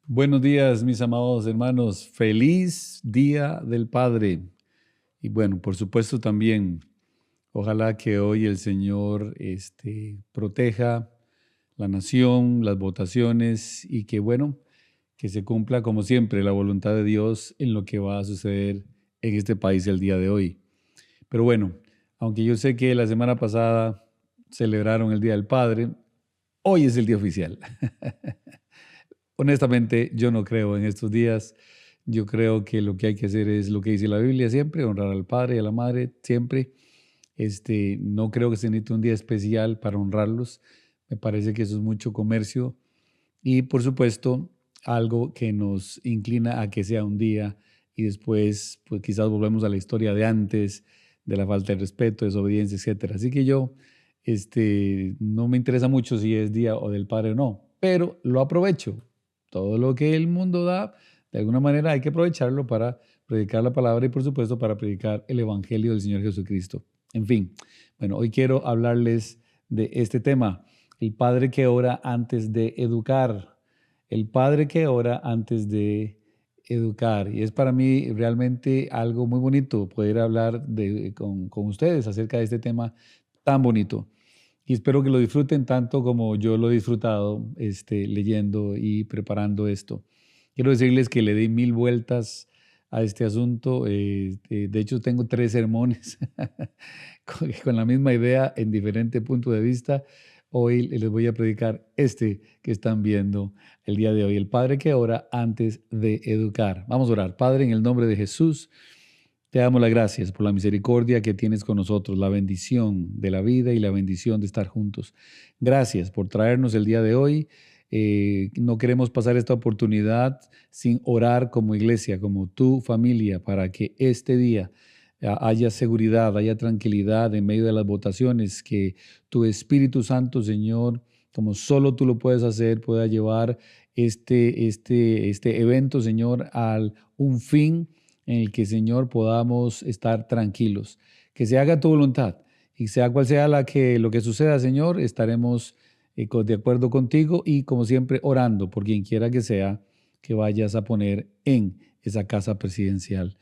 Buenos días, mis amados hermanos. Feliz Día del Padre. Y bueno, por supuesto también, ojalá que hoy el Señor proteja la nación, las votaciones y que bueno, que se cumpla como siempre la voluntad de Dios en lo que va a suceder en este país el día de hoy. Pero bueno, aunque yo sé que la semana pasada celebraron el Día del Padre, hoy es el día oficial. Honestamente, yo no creo en estos días. Yo creo que lo que hay que hacer es lo que dice la Biblia siempre, honrar al padre y a la madre siempre. No creo que se necesite un día especial para honrarlos. Me parece que eso es mucho comercio y, por supuesto, algo que nos inclina a que sea un día y después, pues quizás volvemos a la historia de antes, de la falta de respeto, desobediencia, etcétera. Así que yo, no me interesa mucho si es día o del padre o no, pero lo aprovecho. Todo lo que el mundo da, de alguna manera hay que aprovecharlo para predicar la palabra y, por supuesto, para predicar el evangelio del Señor Jesucristo. En fin, bueno, hoy quiero hablarles de este tema, el padre que ora antes de educar, el padre que ora antes de educar. Y es para mí realmente algo muy bonito poder hablar con ustedes acerca de este tema tan bonito. Y espero que lo disfruten tanto como yo lo he disfrutado leyendo y preparando esto. Quiero decirles que le di mil vueltas a este asunto. De hecho, tengo 3 sermones con la misma idea en diferente punto de vista. Hoy les voy a predicar este que están viendo el día de hoy. El Padre que ora antes de educar. Vamos a orar. Padre, en el nombre de Jesús. Te damos las gracias por la misericordia que tienes con nosotros, la bendición de la vida y la bendición de estar juntos. Gracias por traernos el día de hoy. No queremos pasar esta oportunidad sin orar como iglesia, como tu familia, para que este día haya seguridad, haya tranquilidad en medio de las votaciones, que tu Espíritu Santo, Señor, como solo tú lo puedes hacer, pueda llevar este evento, Señor, al un fin en el que, Señor, podamos estar tranquilos. Que se haga tu voluntad y sea cual sea lo que suceda, Señor, estaremos de acuerdo contigo y, como siempre, orando por quien quiera que sea que vayas a poner en esa casa presidencial.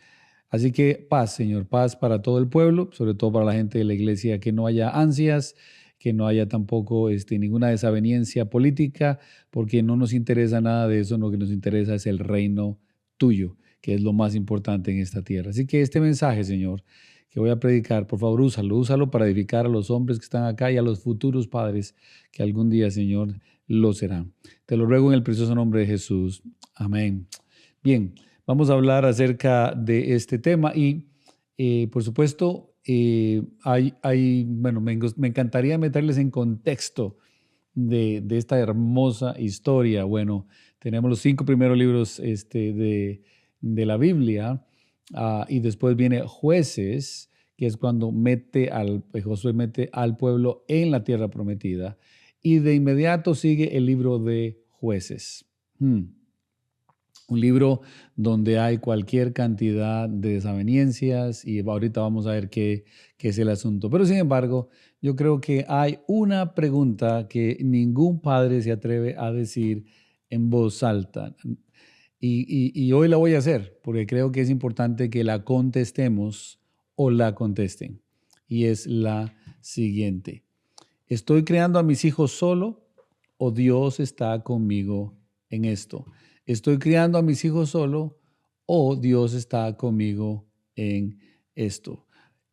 Así que paz, Señor, paz para todo el pueblo, sobre todo para la gente de la iglesia, que no haya ansias, que no haya tampoco ninguna desaveniencia política, porque no nos interesa nada de eso, lo que nos interesa es el reino tuyo, que es lo más importante en esta tierra. Así que este mensaje, Señor, que voy a predicar, por favor, úsalo para edificar a los hombres que están acá y a los futuros padres que algún día, Señor, lo serán. Te lo ruego en el precioso nombre de Jesús. Amén. Bien, vamos a hablar acerca de este tema y, por supuesto, bueno, me encantaría meterles en contexto de esta hermosa historia. Bueno, tenemos los 5 primeros libros de la Biblia, y después viene Jueces, que es cuando Josué mete al pueblo en la tierra prometida, y de inmediato sigue el libro de Jueces. Un libro donde hay cualquier cantidad de desavenencias y ahorita vamos a ver qué es el asunto. Pero sin embargo, yo creo que hay una pregunta que ningún padre se atreve a decir en voz alta. Y hoy la voy a hacer porque creo que es importante que la contestemos o la contesten. Y es la siguiente. ¿Estoy creando a mis hijos solo o Dios está conmigo en esto? ¿Estoy criando a mis hijos solo o Dios está conmigo en esto?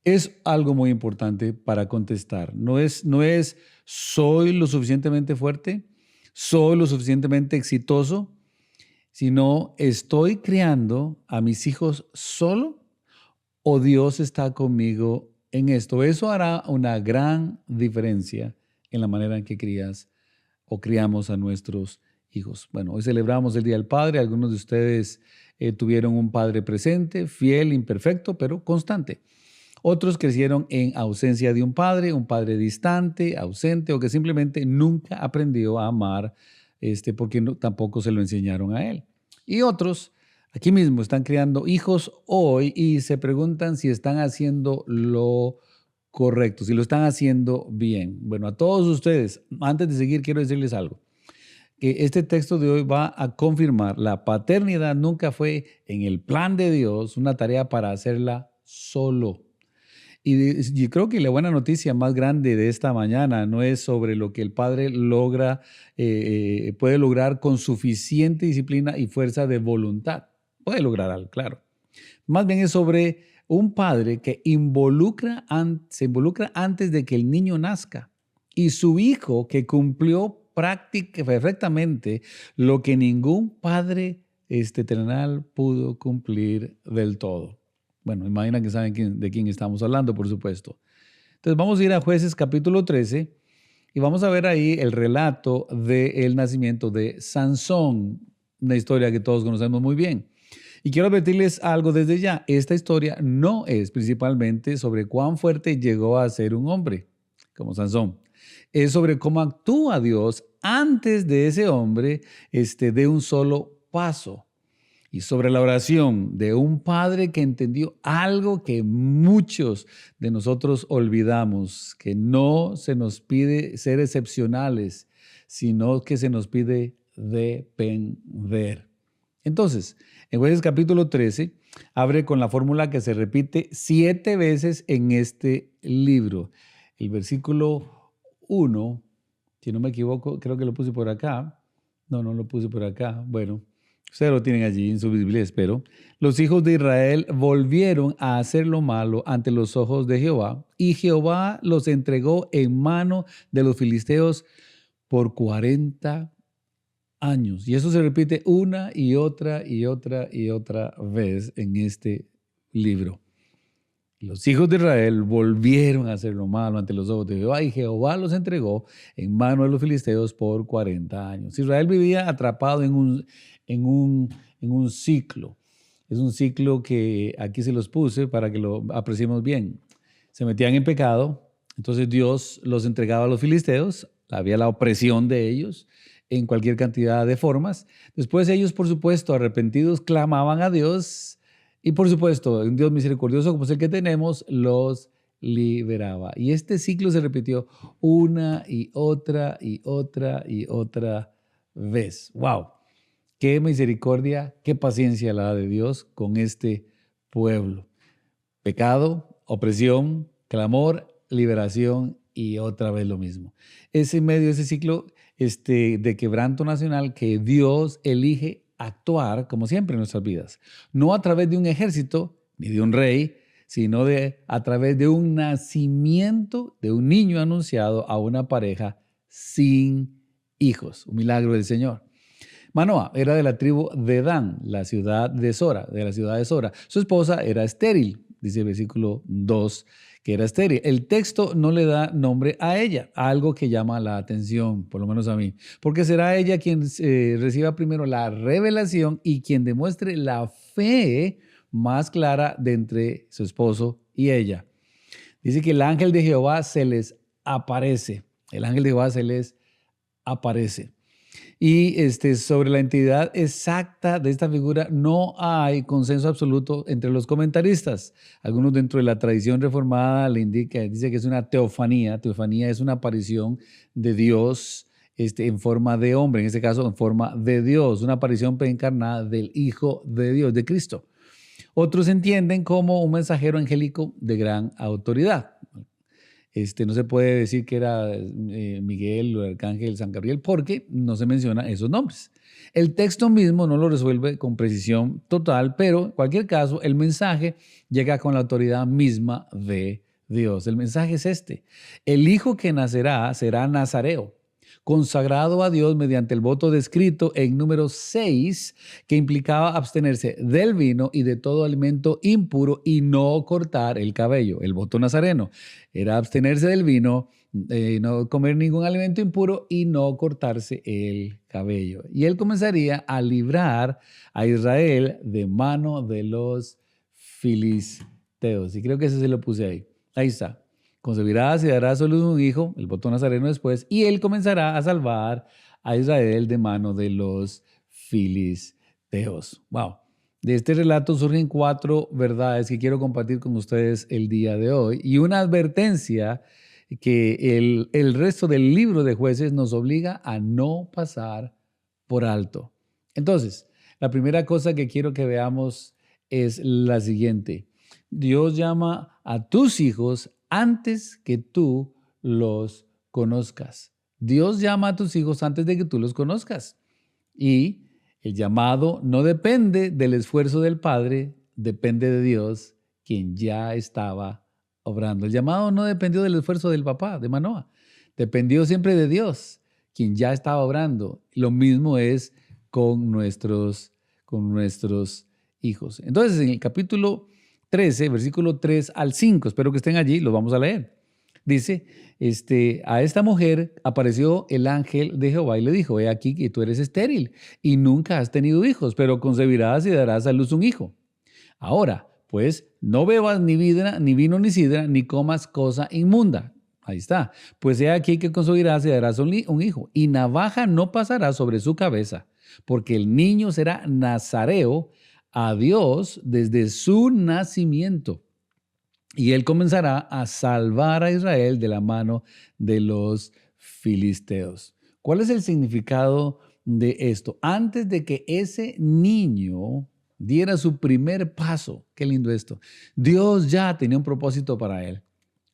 Es algo muy importante para contestar. No es soy lo suficientemente fuerte, soy lo suficientemente exitoso, sino estoy criando a mis hijos solo o Dios está conmigo en esto. Eso hará una gran diferencia en la manera en que crías o criamos a nuestros hijos. Bueno, hoy celebramos el Día del Padre. Algunos de ustedes tuvieron un padre presente, fiel, imperfecto, pero constante. Otros crecieron en ausencia de un padre distante, ausente o que simplemente nunca aprendió a amar porque tampoco se lo enseñaron a él. Y otros aquí mismo están criando hijos hoy y se preguntan si están haciendo lo correcto, si lo están haciendo bien. Bueno, a todos ustedes, antes de seguir, quiero decirles algo. que este texto de hoy va a confirmar la paternidad nunca fue en el plan de Dios una tarea para hacerla solo. Y creo que la buena noticia más grande de esta mañana no es sobre lo que el padre puede lograr con suficiente disciplina y fuerza de voluntad. Puede lograr algo, claro. Más bien es sobre un padre que se involucra antes de que el niño nazca y su hijo que cumplió perfectamente lo que ningún padre terrenal pudo cumplir del todo. Bueno, imagina que saben de quién estamos hablando, por supuesto. Entonces vamos a ir a Jueces capítulo 13 y vamos a ver ahí el relato del nacimiento de Sansón, una historia que todos conocemos muy bien. Y quiero advertirles algo desde ya. Esta historia no es principalmente sobre cuán fuerte llegó a ser un hombre, como Sansón. Es sobre cómo actúa Dios antes de ese hombre de un solo paso. Y sobre la oración de un padre que entendió algo que muchos de nosotros olvidamos, que no se nos pide ser excepcionales, sino que se nos pide depender. Entonces, en Jueces capítulo 13, abre con la fórmula que se repite 7 veces en este libro. El versículo 1, si no me equivoco, creo que lo puse por acá. No lo puse por acá. Bueno, ustedes lo tienen allí en su Biblia, espero. Los hijos de Israel volvieron a hacer lo malo ante los ojos de Jehová, y Jehová los entregó en mano de los filisteos por 40 años. Y eso se repite una y otra y otra y otra vez en este libro. Los hijos de Israel volvieron a hacer lo malo ante los ojos de Jehová, y Jehová los entregó en mano de los filisteos por 40 años. Israel vivía atrapado en un ciclo. Es un ciclo que aquí se los puse para que lo apreciemos bien. Se metían en pecado, entonces Dios los entregaba a los filisteos, había la opresión de ellos en cualquier cantidad de formas. Después ellos, por supuesto, arrepentidos, clamaban a Dios. Y por supuesto, un Dios misericordioso como es el que tenemos, los liberaba. Y este ciclo se repitió una y otra y otra y otra vez. ¡Wow! Qué misericordia, qué paciencia la de Dios con este pueblo. Pecado, opresión, clamor, liberación y otra vez lo mismo. Es en medio de ese ciclo de quebranto nacional que Dios elige actuar, como siempre en nuestras vidas, no a través de un ejército ni de un rey, sino a través de un nacimiento de un niño anunciado a una pareja sin hijos. Un milagro del Señor. Manoa era de la tribu de Dan, de la ciudad de Sora. Su esposa era estéril, dice el versículo 2, que era estéril. El texto no le da nombre a ella, algo que llama la atención, por lo menos a mí, porque será ella quien reciba primero la revelación y quien demuestre la fe más clara de entre su esposo y ella. Dice que el ángel de Jehová se les aparece. El ángel de Jehová se les aparece. Y sobre la entidad exacta de esta figura no hay consenso absoluto entre los comentaristas. Algunos dentro de la tradición reformada dice que es una teofanía. Teofanía es una aparición de Dios en forma de hombre, en este caso en forma de Dios, una aparición preencarnada del Hijo de Dios, de Cristo. Otros entienden como un mensajero angélico de gran autoridad. No se puede decir que era Miguel o el arcángel San Gabriel porque no se menciona esos nombres. El texto mismo no lo resuelve con precisión total, pero en cualquier caso el mensaje llega con la autoridad misma de Dios. El mensaje es este: el hijo que nacerá será nazareo, consagrado a Dios mediante el voto descrito en número 6, que implicaba abstenerse del vino y de todo alimento impuro y no cortar el cabello. El voto nazareno era abstenerse del vino, no comer ningún alimento impuro y no cortarse el cabello. Y él comenzaría a librar a Israel de mano de los filisteos. Y creo que ese se lo puse ahí. Ahí está. Concebirás y darás a luz un hijo, el voto nazareno después, y él comenzará a salvar a Israel de mano de los filisteos. Wow. De este relato surgen 4 verdades que quiero compartir con ustedes el día de hoy y una advertencia que el resto del libro de Jueces nos obliga a no pasar por alto. Entonces, la primera cosa que quiero que veamos es la siguiente. Dios llama a tus hijos antes que tú los conozcas. Dios llama a tus hijos antes de que tú los conozcas. Y el llamado no depende del esfuerzo del Padre, depende de Dios, quien ya estaba obrando. El llamado no dependió del esfuerzo del papá, de Manoah. Dependió siempre de Dios, quien ya estaba obrando. Lo mismo es con nuestros hijos. Entonces, en el capítulo 13, versículo 3 al 5, espero que estén allí, lo vamos a leer. Dice, a esta mujer apareció el ángel de Jehová y le dijo, he aquí que tú eres estéril y nunca has tenido hijos, pero concebirás y darás a luz un hijo. Ahora, pues, no bebas ni vino ni sidra, ni comas cosa inmunda. Ahí está. Pues he aquí que concebirás y darás un hijo, y navaja no pasará sobre su cabeza, porque el niño será nazareo a Dios desde su nacimiento. Y él comenzará a salvar a Israel de la mano de los filisteos. ¿Cuál es el significado de esto? Antes de que ese niño diera su primer paso, qué lindo esto, Dios ya tenía un propósito para él.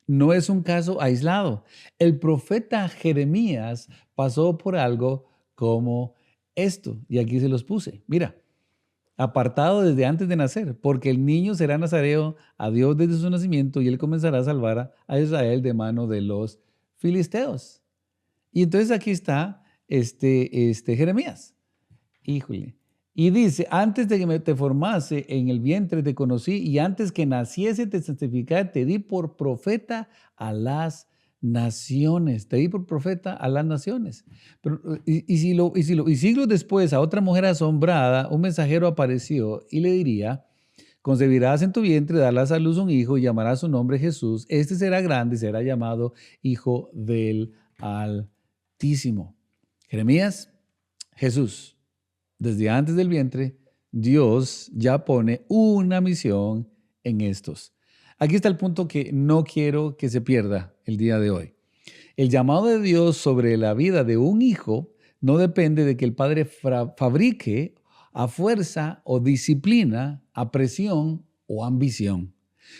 No es un caso aislado. El profeta Jeremías pasó por algo como esto, y aquí se los puse. Mira, apartado desde antes de nacer, porque el niño será nazareo a Dios desde su nacimiento y él comenzará a salvar a Israel de mano de los filisteos. Y entonces aquí está Jeremías. Híjole. Y dice, antes de que te formase en el vientre te conocí y antes que naciese te santificé, te di por profeta a las naciones. Te di por profeta a las naciones. Pero, y siglos después a otra mujer asombrada, un mensajero apareció y le diría, concebirás en tu vientre, darás a luz un hijo y llamarás su nombre Jesús. Este será grande y será llamado Hijo del Altísimo. Jeremías, Jesús. Desde antes del vientre, Dios ya pone una misión en estos. Aquí está el punto que no quiero que se pierda el día de hoy. El llamado de Dios sobre la vida de un hijo no depende de que el padre fabrique a fuerza o disciplina, a presión o ambición.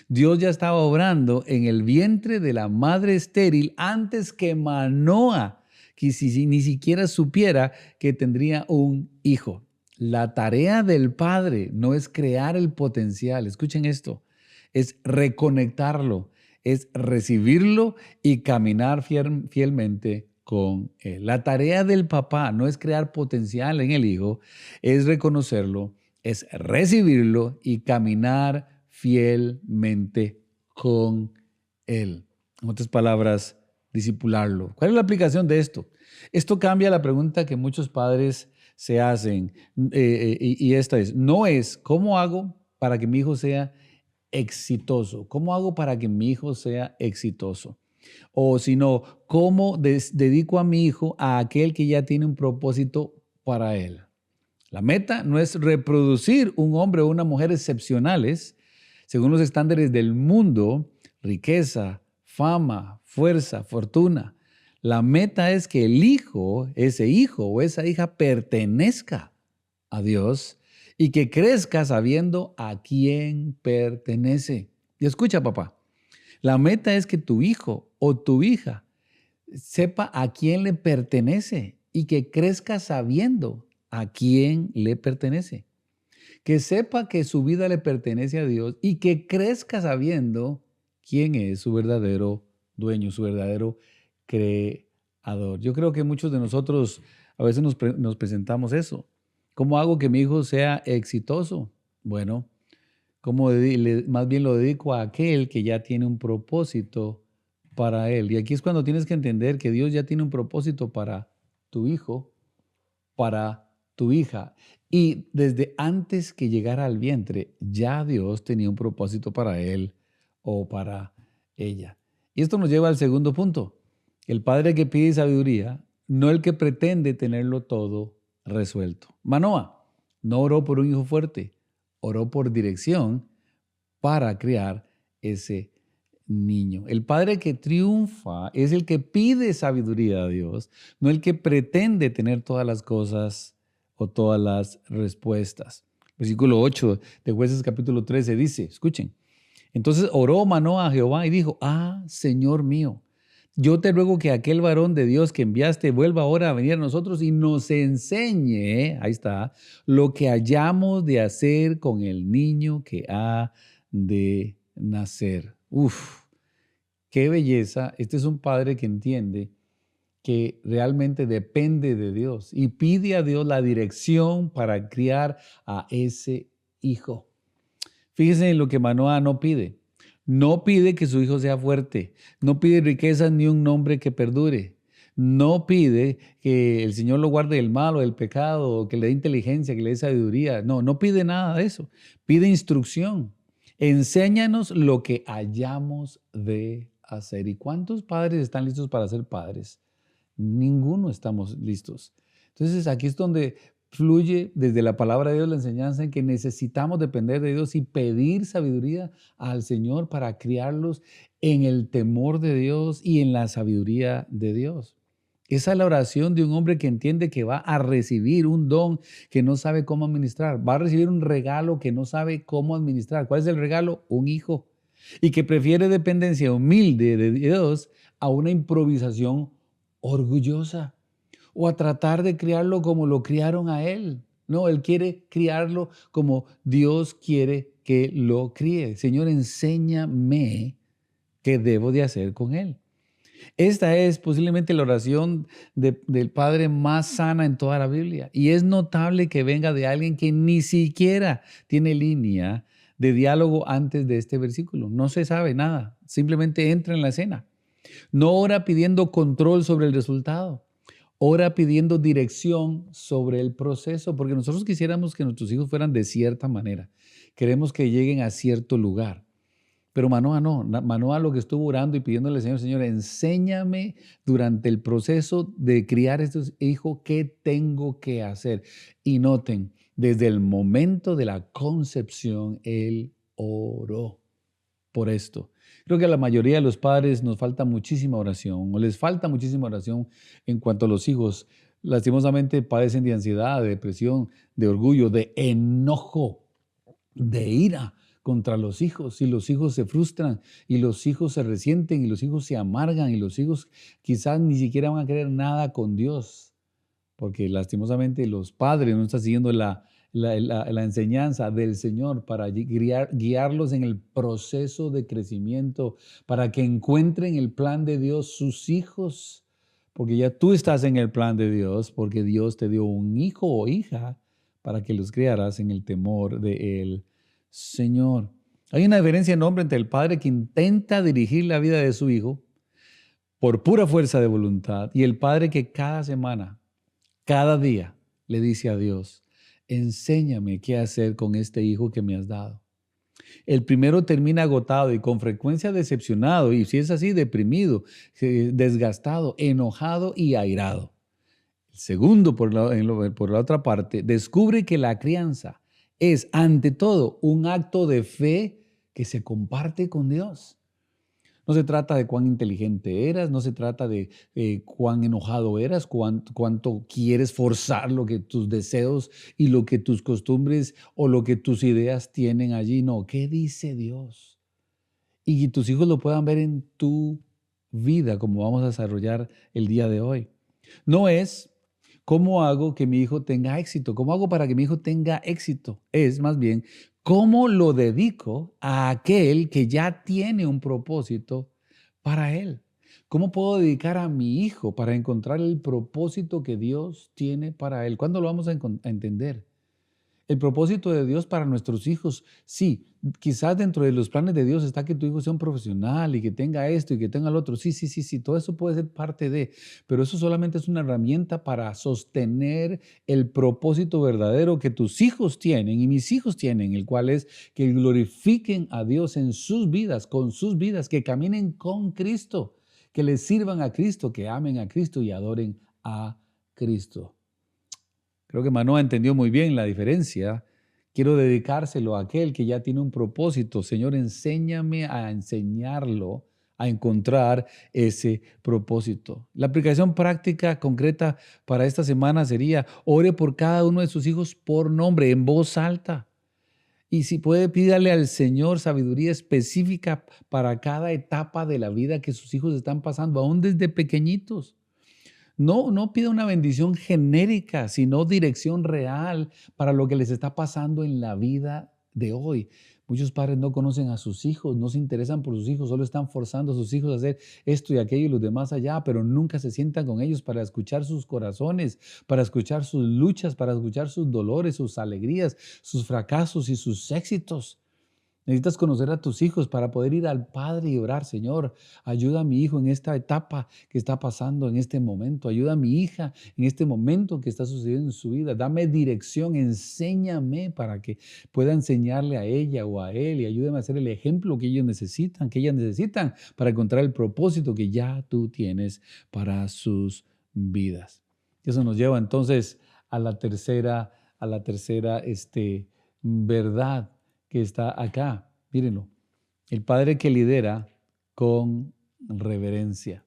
Dios ya estaba obrando en el vientre de la madre estéril antes que Manoah, que ni siquiera supiera que tendría un hijo. La tarea del padre no es crear el potencial, escuchen esto, es reconectarlo, es recibirlo y caminar fielmente con él. La tarea del papá no es crear potencial en el hijo, es reconocerlo, es recibirlo y caminar fielmente con él. En otras palabras, discipularlo. ¿Cuál es la aplicación de esto? Esto cambia la pregunta que muchos padres se hacen y esta es, no es ¿cómo hago para que mi hijo sea exitoso? ¿Cómo hago para que mi hijo sea exitoso? O sino, ¿cómo dedico a mi hijo a aquel que ya tiene un propósito para él? La meta no es reproducir un hombre o una mujer excepcionales según los estándares del mundo, riqueza, fama, fuerza, fortuna. La meta es que el hijo, ese hijo o esa hija pertenezca a Dios y que crezca sabiendo a quién pertenece. Y escucha, papá, la meta es que tu hijo o tu hija sepa a quién le pertenece y que crezca sabiendo a quién le pertenece. Que sepa que su vida le pertenece a Dios y que crezca sabiendo quién es su verdadero dueño, su verdadero creador. Yo creo que muchos de nosotros a veces nos presentamos eso. ¿Cómo hago que mi hijo sea exitoso? Bueno, más bien lo dedico a aquel que ya tiene un propósito para él. Y aquí es cuando tienes que entender que Dios ya tiene un propósito para tu hijo, para tu hija. Y desde antes que llegara al vientre, ya Dios tenía un propósito para él o para ella. Y esto nos lleva al segundo punto. El padre que pide sabiduría, no el que pretende tenerlo todo resuelto. Manoah no oró por un hijo fuerte, oró por dirección para criar ese niño. El padre que triunfa es el que pide sabiduría a Dios, no el que pretende tener todas las cosas o todas las respuestas. Versículo 8 de Jueces capítulo 13 dice, escuchen, entonces oró Manoah a Jehová y dijo, Señor mío, yo te ruego que aquel varón de Dios que enviaste vuelva ahora a venir a nosotros y nos enseñe, ahí está, lo que hayamos de hacer con el niño que ha de nacer. Uf, qué belleza. Este es un padre que entiende que realmente depende de Dios y pide a Dios la dirección para criar a ese hijo. Fíjense en lo que Manoah no pide. No pide que su hijo sea fuerte, no pide riquezas ni un nombre que perdure. No pide que el Señor lo guarde del mal o del pecado, o que le dé inteligencia, que le dé sabiduría. No, no pide nada de eso. Pide instrucción. Enséñanos lo que hayamos de hacer. ¿Y cuántos padres están listos para ser padres? Ninguno estamos listos. Entonces aquí es donde fluye desde la palabra de Dios la enseñanza en que necesitamos depender de Dios y pedir sabiduría al Señor para criarlos en el temor de Dios y en la sabiduría de Dios. Esa es la oración de un hombre que entiende que va a recibir un don que no sabe cómo administrar, va a recibir un regalo que no sabe cómo administrar. ¿Cuál es el regalo? Un hijo. Y que prefiere dependencia humilde de Dios a una improvisación orgullosa o a tratar de criarlo como lo criaron a él. No, él quiere criarlo como Dios quiere que lo críe. Señor, enséñame qué debo de hacer con él. Esta es posiblemente la oración del padre más sana en toda la Biblia. Y es notable que venga de alguien que ni siquiera tiene línea de diálogo antes de este versículo. No se sabe nada, simplemente entra en la escena. No ora pidiendo control sobre el resultado. Ora pidiendo dirección sobre el proceso, porque nosotros quisiéramos que nuestros hijos fueran de cierta manera. Queremos que lleguen a cierto lugar. Pero Manoah no. Manoah lo que estuvo orando y pidiéndole al Señor, Señor, enséñame durante el proceso de criar a estos hijos qué tengo que hacer. Y noten, desde el momento de la concepción, él oró por esto. Creo que a la mayoría de los padres nos falta muchísima oración o les falta muchísima oración en cuanto a los hijos. Lastimosamente padecen de ansiedad, de depresión, de orgullo, de enojo, de ira contra los hijos, y los hijos se frustran y los hijos se resienten y los hijos se amargan y los hijos quizás ni siquiera van a querer nada con Dios, porque lastimosamente los padres no están siguiendo la enseñanza del Señor para guiarlos en el proceso de crecimiento, para que encuentren el plan de Dios sus hijos, porque ya tú estás en el plan de Dios, porque Dios te dio un hijo o hija para que los criaras en el temor de Él. Señor, hay una diferencia enorme entre el padre que intenta dirigir la vida de su hijo por pura fuerza de voluntad y el padre que cada semana, cada día, le dice a Dios, enséñame qué hacer con este hijo que me has dado. El primero termina agotado y con frecuencia decepcionado, y si es así, deprimido, desgastado, enojado y airado. El segundo, por la otra parte, descubre que la crianza es, ante todo, un acto de fe que se comparte con Dios. No se trata de cuán inteligente eras, no se trata de cuán enojado eras, cuánto quieres forzar lo que tus deseos y lo que tus costumbres o lo que tus ideas tienen allí. No, ¿qué dice Dios? Y que tus hijos lo puedan ver en tu vida, como vamos a desarrollar el día de hoy. No es cómo hago que mi hijo tenga éxito, cómo hago para que mi hijo tenga éxito. Es más bien cómo lo dedico a aquel que ya tiene un propósito para él. ¿Cómo puedo dedicar a mi hijo para encontrar el propósito que Dios tiene para él? ¿Cuándo lo vamos a entender? El propósito de Dios para nuestros hijos, sí, quizás dentro de los planes de Dios está que tu hijo sea un profesional y que tenga esto y que tenga lo otro. Sí, todo eso puede ser parte de, pero eso solamente es una herramienta para sostener el propósito verdadero que tus hijos tienen y mis hijos tienen, el cual es que glorifiquen a Dios en sus vidas, con sus vidas, que caminen con Cristo, que les sirvan a Cristo, que amen a Cristo y adoren a Cristo. Creo que Manoah entendió muy bien la diferencia. Quiero dedicárselo a aquel que ya tiene un propósito. Señor, enséñame a enseñarlo a encontrar ese propósito. La aplicación práctica concreta para esta semana sería: ore por cada uno de sus hijos por nombre, en voz alta. Y si puede, pídale al Señor sabiduría específica para cada etapa de la vida que sus hijos están pasando, aún desde pequeñitos. No pida una bendición genérica, sino dirección real para lo que les está pasando en la vida de hoy. Muchos padres no conocen a sus hijos, no se interesan por sus hijos, solo están forzando a sus hijos a hacer esto y aquello y los demás allá, pero nunca se sientan con ellos para escuchar sus corazones, para escuchar sus luchas, para escuchar sus dolores, sus alegrías, sus fracasos y sus éxitos. Necesitas conocer a tus hijos para poder ir al Padre y orar: Señor, ayuda a mi hijo en esta etapa que está pasando en este momento. Ayuda a mi hija en este momento que está sucediendo en su vida. Dame dirección, enséñame para que pueda enseñarle a ella o a él, y ayúdame a ser el ejemplo que ellos necesitan, que ellas necesitan para encontrar el propósito que ya tú tienes para sus vidas. Eso nos lleva entonces a la tercera verdad que está acá. Mírenlo. El padre que lidera con reverencia.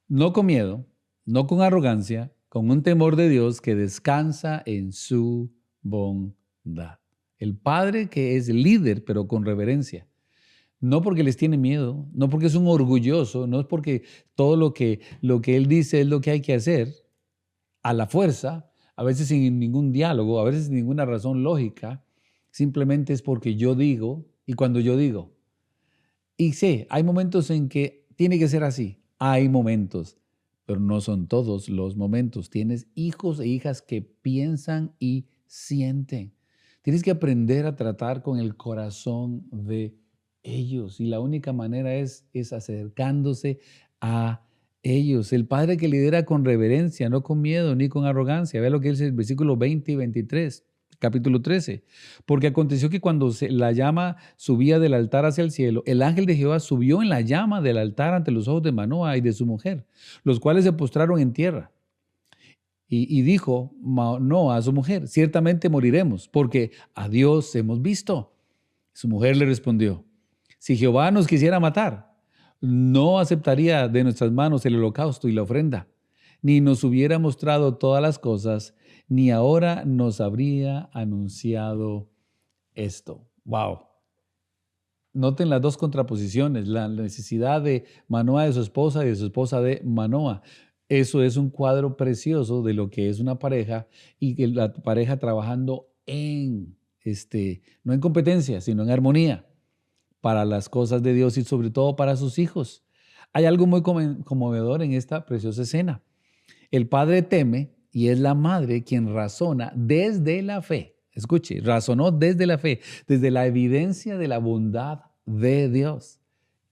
No con miedo, no con arrogancia, con un temor de Dios que descansa en su bondad. El padre que es líder, pero con reverencia. No porque les tiene miedo, no porque es un orgulloso, no es porque todo lo que él dice es lo que hay que hacer a la fuerza, a veces sin ningún diálogo, a veces sin ninguna razón lógica. Simplemente es porque yo digo y cuando yo digo. Y sí, hay momentos en que tiene que ser así. Hay momentos, pero no son todos los momentos. Tienes hijos e hijas que piensan y sienten. Tienes que aprender a tratar con el corazón de ellos. Y la única manera es acercándose a ellos. El padre que lidera con reverencia, no con miedo ni con arrogancia. Vea lo que dice el versículo 20 y 23. Capítulo 13. Porque aconteció que cuando la llama subía del altar hacia el cielo, el ángel de Jehová subió en la llama del altar ante los ojos de Manoa y de su mujer, los cuales se postraron en tierra. Y dijo Manoa a su mujer: ciertamente moriremos, porque a Dios hemos visto. Su mujer le respondió: si Jehová nos quisiera matar, no aceptaría de nuestras manos el holocausto y la ofrenda, ni nos hubiera mostrado todas las cosas, ni ahora nos habría anunciado esto. Wow. Noten las dos contraposiciones: la necesidad de Manoa de su esposa y de su esposa de Manoa. Eso es un cuadro precioso de lo que es una pareja, y que la pareja trabajando no en competencia, sino en armonía para las cosas de Dios y sobre todo para sus hijos. Hay algo muy conmovedor en esta preciosa escena. El padre teme y es la madre quien razona desde la fe. Escuche, razonó desde la fe, desde la evidencia de la bondad de Dios,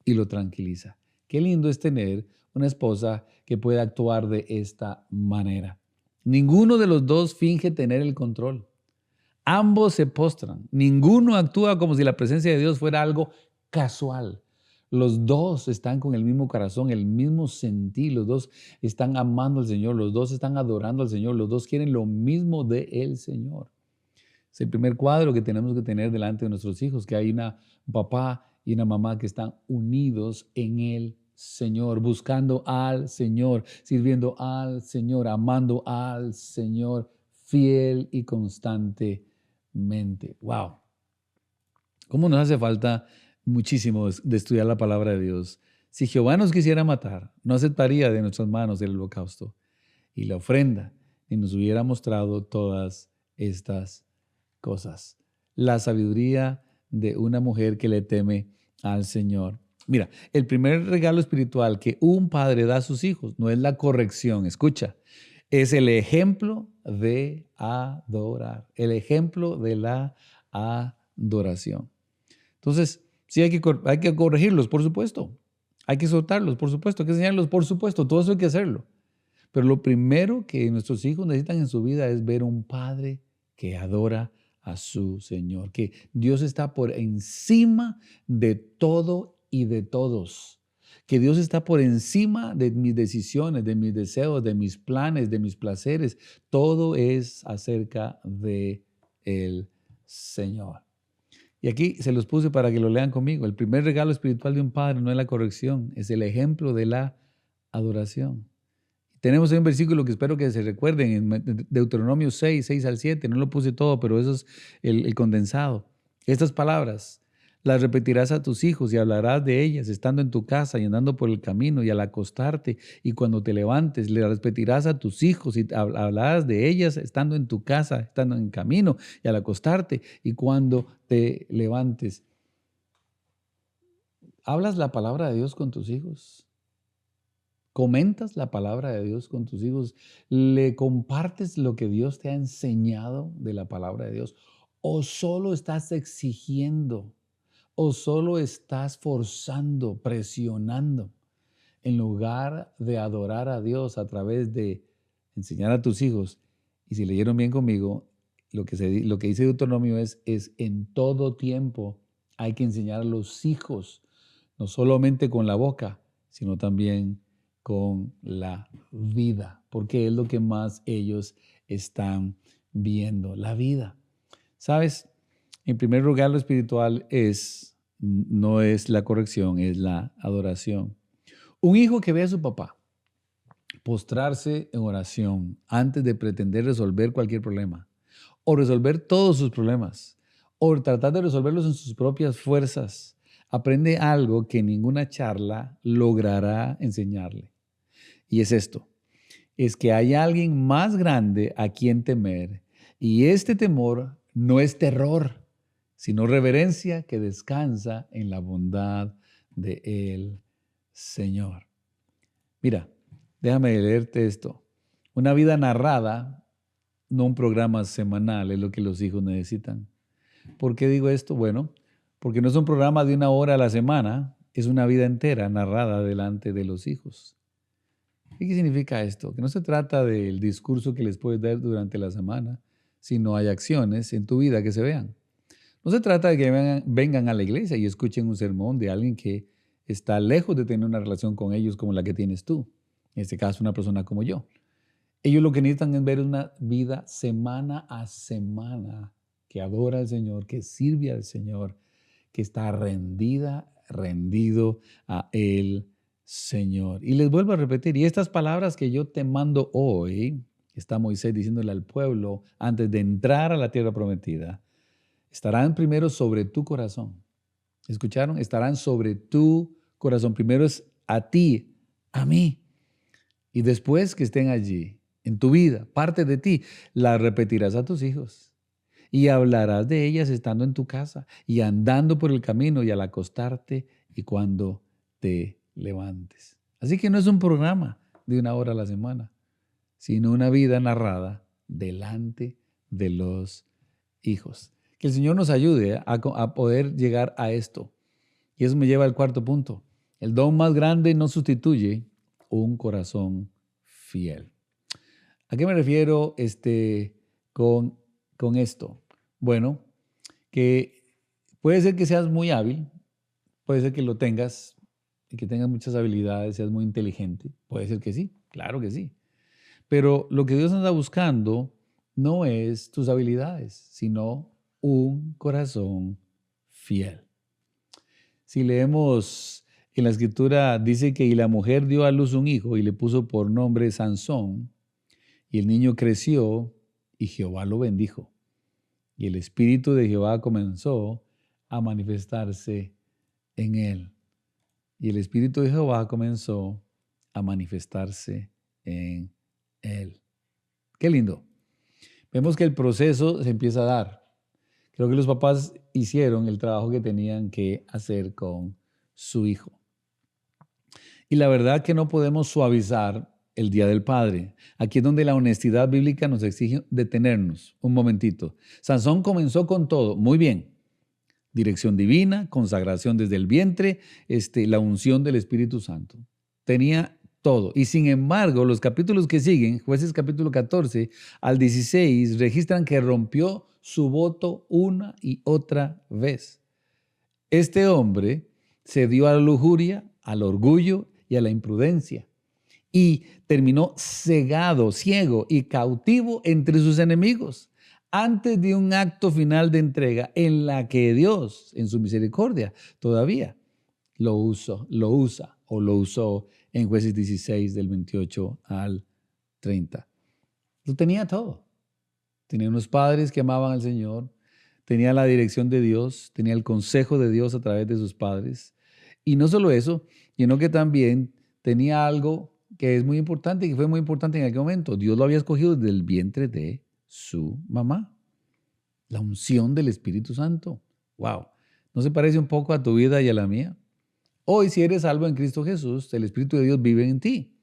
y lo tranquiliza. Qué lindo es tener una esposa que pueda actuar de esta manera. Ninguno de los dos finge tener el control. Ambos se postran. Ninguno actúa como si la presencia de Dios fuera algo casual. Los dos están con el mismo corazón, el mismo sentir. Los dos están amando al Señor. Los dos están adorando al Señor. Los dos quieren lo mismo del Señor. Es el primer cuadro que tenemos que tener delante de nuestros hijos: que hay un papá y una mamá que están unidos en el Señor, buscando al Señor, sirviendo al Señor, amando al Señor, fiel y constantemente. Wow. ¿Cómo nos hace falta muchísimo de estudiar la palabra de Dios? Si Jehová nos quisiera matar, no aceptaría de nuestras manos el holocausto y la ofrenda, ni nos hubiera mostrado todas estas cosas. La sabiduría de una mujer que le teme al Señor. Mira, el primer regalo espiritual que un padre da a sus hijos no es la corrección, escucha, es el ejemplo de adorar, el ejemplo de la adoración. Entonces, sí hay que corregirlos, por supuesto. Hay que soltarlos, por supuesto. Hay que enseñarlos, por supuesto. Todo eso hay que hacerlo. Pero lo primero que nuestros hijos necesitan en su vida es ver un padre que adora a su Señor, que Dios está por encima de todo y de todos, que Dios está por encima de mis decisiones, de mis deseos, de mis planes, de mis placeres. Todo es acerca de el Señor. Y aquí se los puse para que lo lean conmigo. El primer regalo espiritual de un padre no es la corrección, es el ejemplo de la adoración. Tenemos un versículo que espero que se recuerden, en Deuteronomio 6 al 7. No lo puse todo, pero eso es el condensado. Estas palabras las repetirás a tus hijos y hablarás de ellas estando en tu casa y andando por el camino y al acostarte y cuando te levantes. Le repetirás a tus hijos y hablarás de ellas estando en tu casa, estando en camino y al acostarte y cuando te levantes. ¿Hablas la palabra de Dios con tus hijos? ¿Comentas la palabra de Dios con tus hijos? ¿Le compartes lo que Dios te ha enseñado de la palabra de Dios? ¿O solo estás exigiendo? ¿O solo estás forzando, presionando? En lugar de adorar a Dios a través de enseñar a tus hijos. Y si leyeron bien conmigo, lo que dice Deuteronomio es en todo tiempo hay que enseñar a los hijos, no solamente con la boca, sino también con la vida, porque es lo que más ellos están viendo, la vida. ¿Sabes? En primer lugar, lo espiritual no es la corrección, es la adoración. Un hijo que ve a su papá postrarse en oración antes de pretender resolver cualquier problema, o resolver todos sus problemas, o tratar de resolverlos en sus propias fuerzas, aprende algo que ninguna charla logrará enseñarle. Y es esto, es que hay alguien más grande a quien temer, y este temor no es terror, sino reverencia que descansa en la bondad del Señor. Mira, déjame leerte esto. Una vida narrada, no un programa semanal, es lo que los hijos necesitan. ¿Por qué digo esto? Bueno, porque no es un programa de 1 hora a la semana, es una vida entera narrada delante de los hijos. ¿Y qué significa esto? Que no se trata del discurso que les puedes dar durante la semana, sino hay acciones en tu vida que se vean. No se trata de que vengan a la iglesia y escuchen un sermón de alguien que está lejos de tener una relación con ellos como la que tienes tú. En este caso, una persona como yo. Ellos lo que necesitan es ver una vida semana a semana que adora al Señor, que sirve al Señor, que está rendido a el Señor. Y les vuelvo a repetir, y estas palabras que yo te mando hoy, está Moisés diciéndole al pueblo antes de entrar a la tierra prometida, estarán primero sobre tu corazón. ¿Escucharon? Estarán sobre tu corazón. Primero es a ti, a mí. Y después que estén allí, en tu vida, parte de ti, las repetirás a tus hijos. Y hablarás de ellas estando en tu casa y andando por el camino y al acostarte y cuando te levantes. Así que no es un programa de 1 hora a la semana, sino una vida narrada delante de los hijos. Que el Señor nos ayude a poder llegar a esto. Y eso me lleva al cuarto punto. El don más grande no sustituye un corazón fiel. ¿A qué me refiero con esto? Bueno, que puede ser que seas muy hábil, puede ser que lo tengas y que tengas muchas habilidades, seas muy inteligente. Puede ser que sí, claro que sí. Pero lo que Dios anda buscando no es tus habilidades, sino un corazón fiel. Si leemos en la Escritura, dice que y la mujer dio a luz un hijo y le puso por nombre Sansón, y el niño creció y Jehová lo bendijo. Y el Espíritu de Jehová comenzó a manifestarse en él. Y el Espíritu de Jehová comenzó a manifestarse en él. Qué lindo. Vemos que el proceso se empieza a dar. Creo que los papás hicieron el trabajo que tenían que hacer con su hijo. Y la verdad que no podemos suavizar el Día del Padre. Aquí es donde la honestidad bíblica nos exige detenernos un momentito. Sansón comenzó con todo, muy bien. Dirección divina, consagración desde el vientre, la unción del Espíritu Santo. Tenía todo. Y sin embargo, los capítulos que siguen, Jueces capítulo 14 al 16, registran que rompió su voto una y otra vez. Este hombre se dio a la lujuria, al orgullo y a la imprudencia. Y terminó cegado, ciego y cautivo entre sus enemigos. antes de un acto final de entrega en la que Dios, en su misericordia, todavía lo usa o lo usó en Jueces 16 del 28 al 30. Lo tenía todo. Tenía unos padres que amaban al Señor, tenía la dirección de Dios, tenía el consejo de Dios a través de sus padres. Y no solo eso, sino que también tenía algo que es muy importante y que fue muy importante en aquel momento. Dios lo había escogido desde el vientre de su mamá. La unción del Espíritu Santo. ¡Wow! ¿No se parece un poco a tu vida y a la mía? Hoy, si eres salvo en Cristo Jesús, el Espíritu de Dios vive en ti.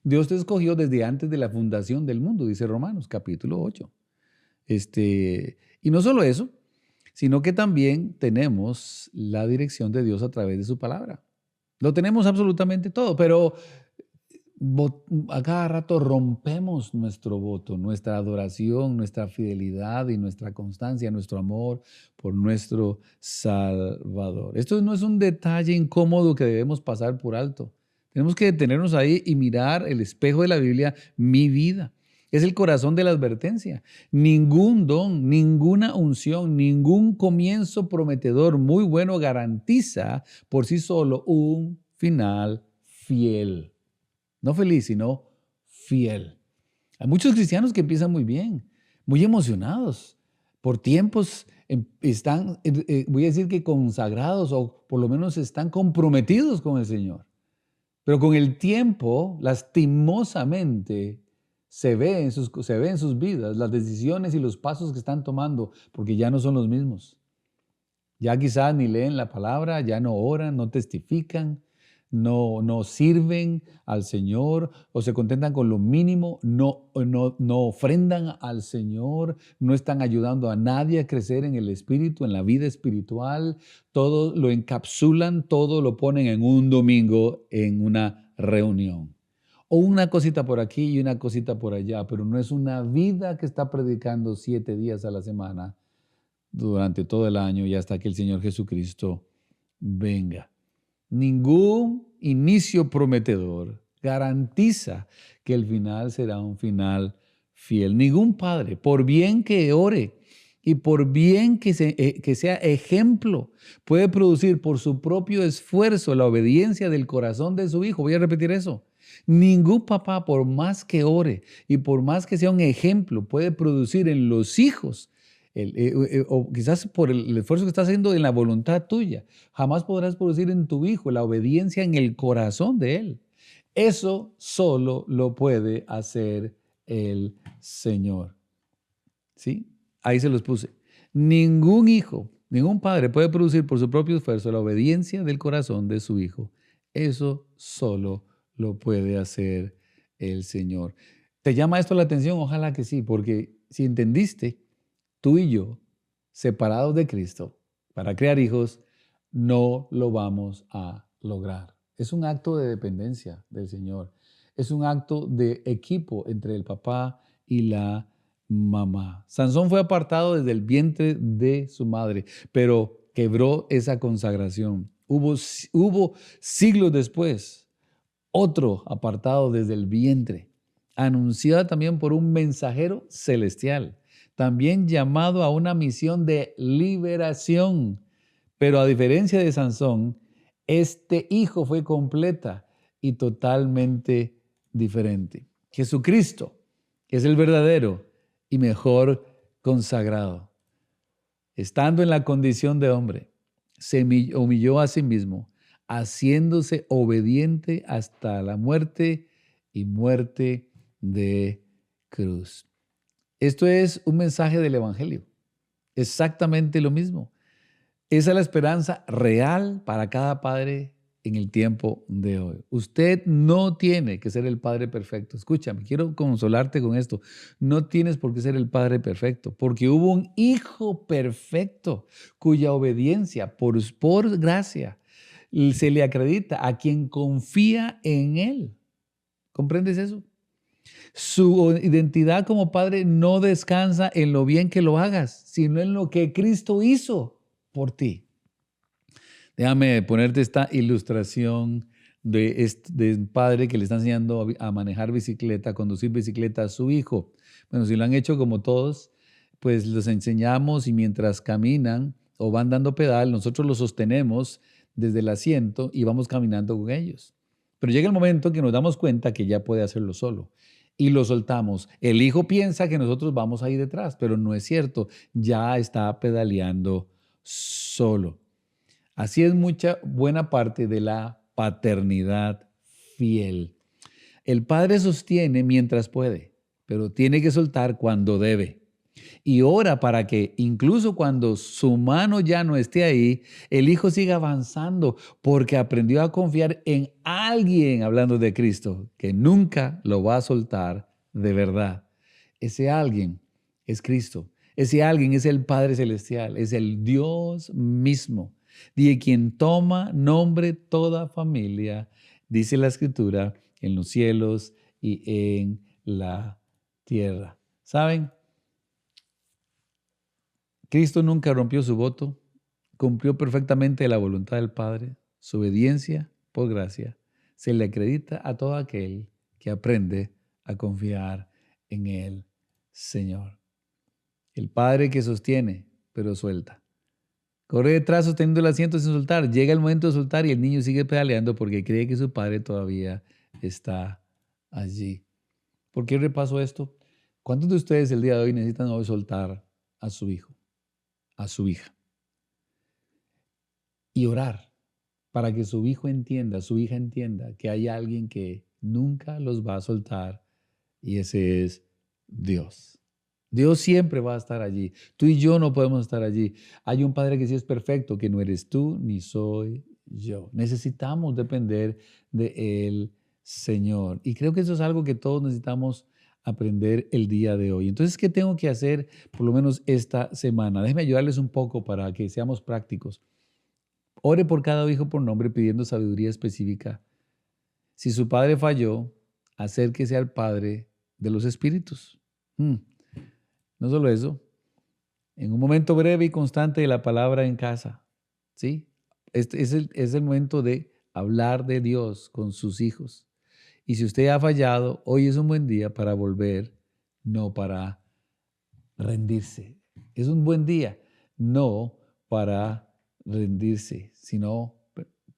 Dios te escogió desde antes de la fundación del mundo, dice Romanos, capítulo 8. Y no solo eso, sino que también tenemos la dirección de Dios a través de su palabra. Lo tenemos absolutamente todo, pero a cada rato rompemos nuestro voto, nuestra adoración, nuestra fidelidad y nuestra constancia, nuestro amor por nuestro Salvador. Esto no es un detalle incómodo que debemos pasar por alto. Tenemos que detenernos ahí y mirar el espejo de la Biblia, mi vida. Es el corazón de la advertencia. Ningún don, ninguna unción, ningún comienzo prometedor muy bueno garantiza por sí solo un final fiel. No feliz, sino fiel. Hay muchos cristianos que empiezan muy bien, muy emocionados. Por tiempos están, voy a decir que consagrados o por lo menos están comprometidos con el Señor. Pero con el tiempo, lastimosamente, se ve en sus vidas las decisiones y los pasos que están tomando, porque ya no son los mismos. Ya quizás ni leen la palabra, ya no oran, no testifican, no sirven al Señor o se contentan con lo mínimo, no ofrendan al Señor, no están ayudando a nadie a crecer en el espíritu, en la vida espiritual. Todo lo encapsulan, todo lo ponen en un domingo, en una reunión. O una cosita por aquí y una cosita por allá, pero no es una vida que está predicando 7 días a la semana durante todo el año y hasta que el Señor Jesucristo venga. Ningún inicio prometedor garantiza que el final será un final fiel. Ningún padre, por bien que ore y por bien que sea ejemplo, puede producir por su propio esfuerzo la obediencia del corazón de su hijo. Voy a repetir eso. Ningún papá, por más que ore y por más que sea un ejemplo, puede producir en los hijos o quizás por el esfuerzo que estás haciendo en la voluntad tuya, jamás podrás producir en tu hijo la obediencia en el corazón de él. Eso solo lo puede hacer el Señor. ¿Sí? Ahí se los puse. Ningún hijo, ningún padre puede producir por su propio esfuerzo la obediencia del corazón de su hijo. Eso solo lo puede hacer el Señor. ¿Te llama esto la atención? Ojalá que sí, porque si entendiste, tú y yo, separados de Cristo, para crear hijos, no lo vamos a lograr. Es un acto de dependencia del Señor. Es un acto de equipo entre el papá y la mamá. Sansón fue apartado desde el vientre de su madre, pero quebró esa consagración. Hubo siglos después otro apartado desde el vientre, anunciada también por un mensajero celestial, también llamado a una misión de liberación. Pero a diferencia de Sansón, este hijo fue completa y totalmente diferente. Jesucristo es el verdadero y mejor consagrado. Estando en la condición de hombre, se humilló a sí mismo, haciéndose obediente hasta la muerte y muerte de cruz. Esto es un mensaje del Evangelio, exactamente lo mismo. Esa es la esperanza real para cada padre en el tiempo de hoy. Usted no tiene que ser el padre perfecto. Escúchame, quiero consolarte con esto. No tienes por qué ser el padre perfecto, porque hubo un hijo perfecto cuya obediencia por gracia se le acredita a quien confía en él. ¿Comprendes eso? Su identidad como padre no descansa en lo bien que lo hagas, sino en lo que Cristo hizo por ti. Déjame ponerte esta ilustración de un padre que le está enseñando a manejar bicicleta, a conducir bicicleta a su hijo. Bueno, si lo han hecho como todos, pues los enseñamos y mientras caminan o van dando pedal, nosotros los sostenemos desde el asiento y vamos caminando con ellos. Pero llega el momento en que nos damos cuenta que ya puede hacerlo solo y lo soltamos. El hijo piensa que nosotros vamos ahí detrás, pero no es cierto, ya está pedaleando solo. Así es mucha buena parte de la paternidad fiel. El padre sostiene mientras puede, pero tiene que soltar cuando debe. Y ora para que incluso cuando su mano ya no esté ahí, el hijo siga avanzando porque aprendió a confiar en alguien, hablando de Cristo, que nunca lo va a soltar de verdad. Ese alguien es Cristo. Ese alguien es el Padre Celestial, es el Dios mismo, de quien toma nombre toda familia, dice la Escritura, en los cielos y en la tierra. ¿Saben? Cristo nunca rompió su voto, cumplió perfectamente la voluntad del Padre. Su obediencia, por gracia, se le acredita a todo aquel que aprende a confiar en el Señor. El Padre que sostiene, pero suelta. Corre detrás sosteniendo el asiento sin soltar. Llega el momento de soltar y el niño sigue pedaleando porque cree que su padre todavía está allí. ¿Por qué repaso esto? ¿Cuántos de ustedes el día de hoy necesitan hoy soltar a su hijo, a su hija? Y orar para que su hijo entienda, su hija entienda que hay alguien que nunca los va a soltar y ese es Dios. Dios siempre va a estar allí. Tú y yo no podemos estar allí. Hay un Padre que sí es perfecto, que no eres tú ni soy yo. Necesitamos depender del Señor. Y creo que eso es algo que todos necesitamos aprender el día de hoy. Entonces, ¿qué tengo que hacer por lo menos esta semana? Déjenme ayudarles un poco para que seamos prácticos. Ore por cada hijo por nombre pidiendo sabiduría específica. Si su padre falló, acérquese al Padre de los Espíritus. No solo eso, en un momento breve y constante de la palabra en casa, ¿sí? Este es el momento de hablar de Dios con sus hijos. Y si usted ha fallado, hoy es un buen día para volver, no para rendirse. Es un buen día, no para rendirse, sino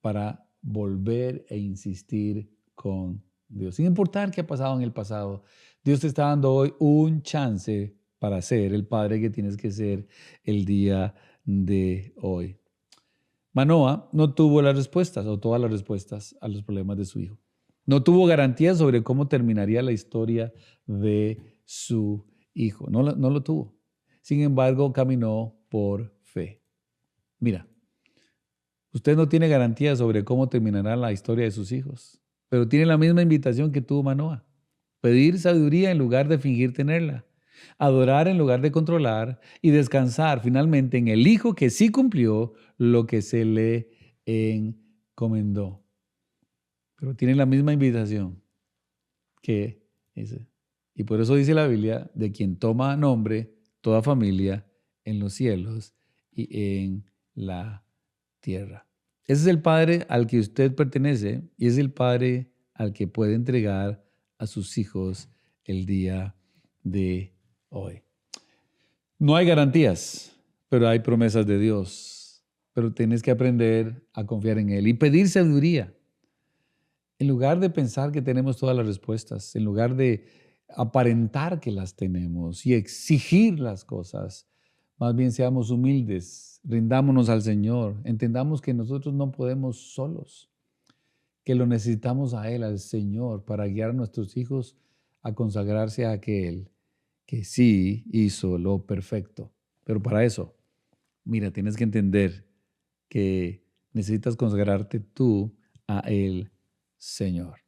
para volver e insistir con Dios. Sin importar qué ha pasado en el pasado, Dios te está dando hoy un chance para ser el padre que tienes que ser el día de hoy. Manoah no tuvo las respuestas o todas las respuestas a los problemas de su hijo. No tuvo garantías sobre cómo terminaría la historia de su hijo. No lo tuvo. Sin embargo, caminó por fe. Mira, usted no tiene garantías sobre cómo terminará la historia de sus hijos, pero tiene la misma invitación que tuvo Manoah. Pedir sabiduría en lugar de fingir tenerla. Adorar en lugar de controlar y descansar finalmente en el hijo que sí cumplió lo que se le encomendó. Pero tiene la misma invitación que ese. Y por eso dice la Biblia, de quien toma nombre toda familia en los cielos y en la tierra. Ese es el Padre al que usted pertenece y es el Padre al que puede entregar a sus hijos el día de hoy. No hay garantías, pero hay promesas de Dios. Pero tienes que aprender a confiar en Él y pedir sabiduría. En lugar de pensar que tenemos todas las respuestas, en lugar de aparentar que las tenemos y exigir las cosas, más bien seamos humildes, rindámonos al Señor, entendamos que nosotros no podemos solos, que lo necesitamos a Él, al Señor, para guiar a nuestros hijos a consagrarse a aquel que sí hizo lo perfecto. Pero para eso, mira, tienes que entender que necesitas consagrarte tú a el Señor.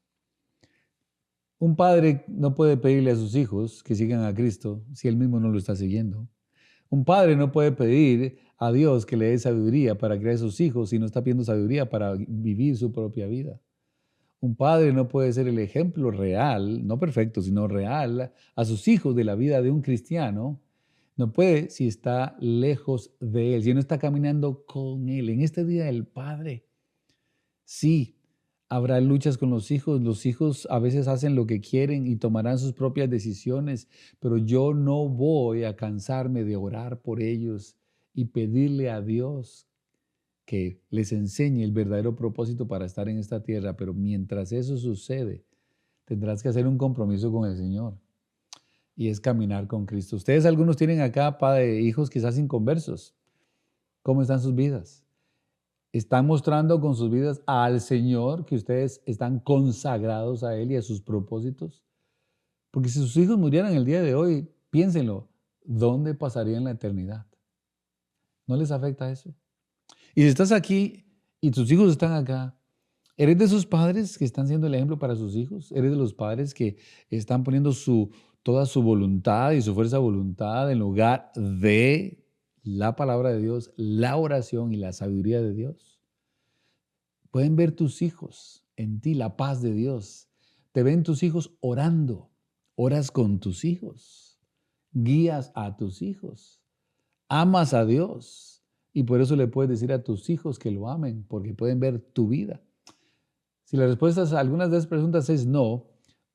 Un padre no puede pedirle a sus hijos que sigan a Cristo si él mismo no lo está siguiendo. Un padre no puede pedir a Dios que le dé sabiduría para criar a sus hijos si no está pidiendo sabiduría para vivir su propia vida. Un padre no puede ser el ejemplo real, no perfecto, sino real, a sus hijos de la vida de un cristiano. No puede si está lejos de él, si no está caminando con él. En este día el Padre, sí, Habrá luchas con los hijos a veces hacen lo que quieren y tomarán sus propias decisiones, pero yo no voy a cansarme de orar por ellos y pedirle a Dios que les enseñe el verdadero propósito para estar en esta tierra, pero mientras eso sucede, tendrás que hacer un compromiso con el Señor y es caminar con Cristo. Ustedes algunos tienen acá, padre, hijos quizás inconversos. ¿Cómo están sus vidas? ¿Están mostrando con sus vidas al Señor que ustedes están consagrados a Él y a sus propósitos? Porque si sus hijos murieran el día de hoy, piénsenlo, ¿dónde pasarían la eternidad? ¿No les afecta eso? Y si estás aquí y tus hijos están acá, ¿eres de esos padres que están siendo el ejemplo para sus hijos? ¿Eres de los padres que están poniendo toda su voluntad y su fuerza de voluntad en lugar de la palabra de Dios, la oración y la sabiduría de Dios? Pueden ver tus hijos en ti la paz de Dios. Te ven tus hijos orando. Oras con tus hijos. Guías a tus hijos. Amas a Dios. Y por eso le puedes decir a tus hijos que lo amen, porque pueden ver tu vida. Si la respuesta a algunas de esas preguntas es no,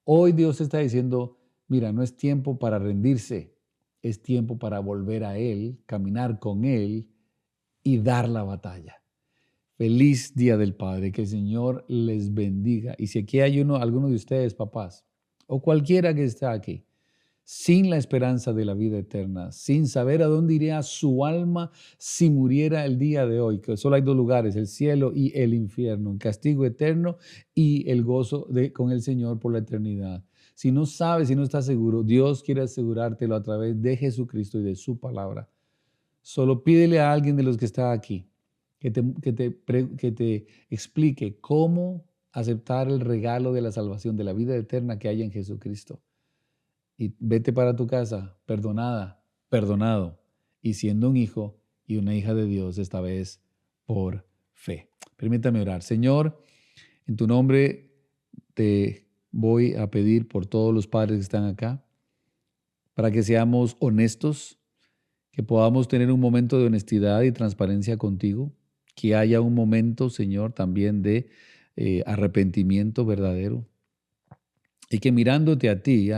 hoy Dios está diciendo, mira, no es tiempo para rendirse, es tiempo para volver a Él, caminar con Él y dar la batalla. Feliz Día del Padre, que el Señor les bendiga. Y si aquí hay alguno de ustedes, papás, o cualquiera que esté aquí, sin la esperanza de la vida eterna, sin saber a dónde iría su alma si muriera el día de hoy, que solo hay dos lugares, el cielo y el infierno, el castigo eterno y el gozo con el Señor por la eternidad. Si no sabes, si no estás seguro, Dios quiere asegurártelo a través de Jesucristo y de su palabra. Solo pídele a alguien de los que está aquí que te explique cómo aceptar el regalo de la salvación, de la vida eterna que hay en Jesucristo. Y vete para tu casa perdonada, perdonado, y siendo un hijo y una hija de Dios, esta vez por fe. Permítame orar. Señor, en tu nombre te voy a pedir por todos los padres que están acá, para que seamos honestos, que podamos tener un momento de honestidad y transparencia contigo, que haya un momento, Señor, también de arrepentimiento verdadero, y que mirándote a ti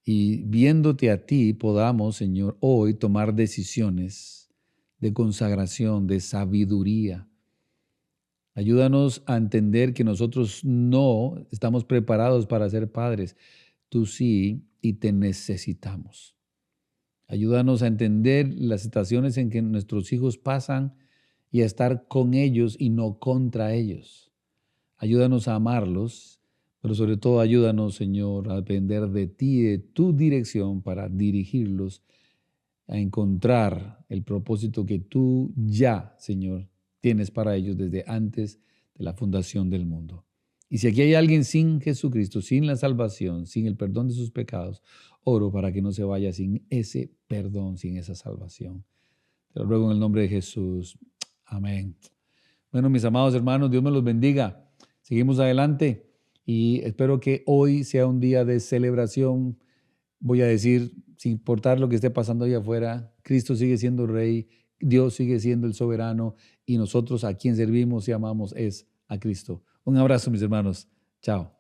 y viéndote a ti podamos, Señor, hoy tomar decisiones de consagración, de sabiduría. Ayúdanos a entender que nosotros no estamos preparados para ser padres. Tú sí, y te necesitamos. Ayúdanos a entender las situaciones en que nuestros hijos pasan y a estar con ellos y no contra ellos. Ayúdanos a amarlos, pero sobre todo ayúdanos, Señor, a depender de ti, de tu dirección para dirigirlos a encontrar el propósito que tú ya, Señor, tienes para ellos desde antes de la fundación del mundo. Y si aquí hay alguien sin Jesucristo, sin la salvación, sin el perdón de sus pecados, oro para que no se vaya sin ese perdón, sin esa salvación. Te lo ruego en el nombre de Jesús. Amén. Bueno, mis amados hermanos, Dios me los bendiga. Seguimos adelante y espero que hoy sea un día de celebración. Voy a decir, sin importar lo que esté pasando allá afuera, Cristo sigue siendo Rey, Dios sigue siendo el soberano y nosotros a quien servimos y amamos es a Cristo. Un abrazo, mis hermanos. Chao.